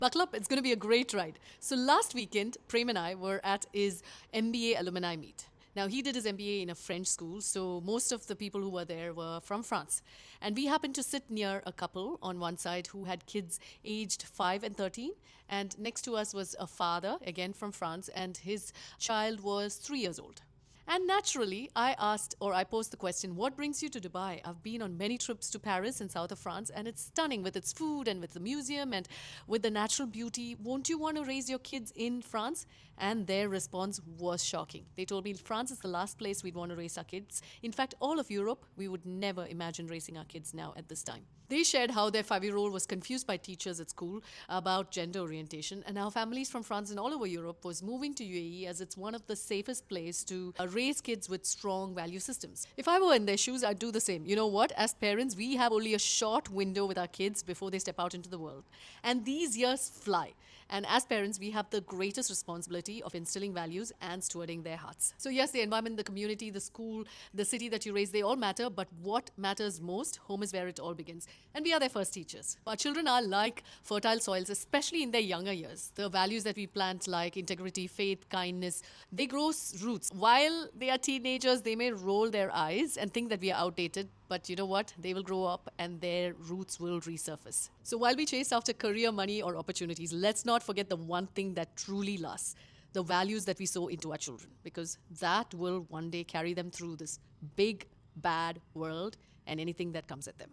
Buckle up, it's going to be a great ride. So last weekend, Prem and I were at his MBA alumni meet. Now, he did his MBA in a French school, so most of the people who were there were from France. And we happened to sit near a couple on one side who had kids aged 5 and 13. And next to us was a father, again from France, and his child was 3 years old. And naturally, I posed the question, what brings you to Dubai? I've been on many trips to Paris and south of France, and it's stunning with its food and with the museum and with the natural beauty. Won't you want to raise your kids in France? And their response was shocking. They told me France is the last place we'd want to raise our kids. In fact, all of Europe, we would never imagine raising our kids now at this time. They shared how their 5 year old was confused by teachers at school about gender orientation, and how families from France and all over Europe was moving to UAE as it's one of the safest places to raise kids with strong value systems. If I were in their shoes, I'd do the same. You know what? As parents, we have only a short window with our kids before they step out into the world. And these years fly. And as parents, we have the greatest responsibility of instilling values and stewarding their hearts. So, yes, the environment, the community, the school, the city that you raise, they all matter. But what matters most, home is where it all begins. And we are their first teachers. Our children are like fertile soils, especially in their younger years. The values that we plant, like integrity, faith, kindness, they grow roots. While they are teenagers, they may roll their eyes and think that we are outdated. But you know what? They will grow up and their roots will resurface. So while we chase after career, money, or opportunities, let's not forget the one thing that truly lasts, the values that we sow into our children, because that will one day carry them through this big, bad world and anything that comes at them.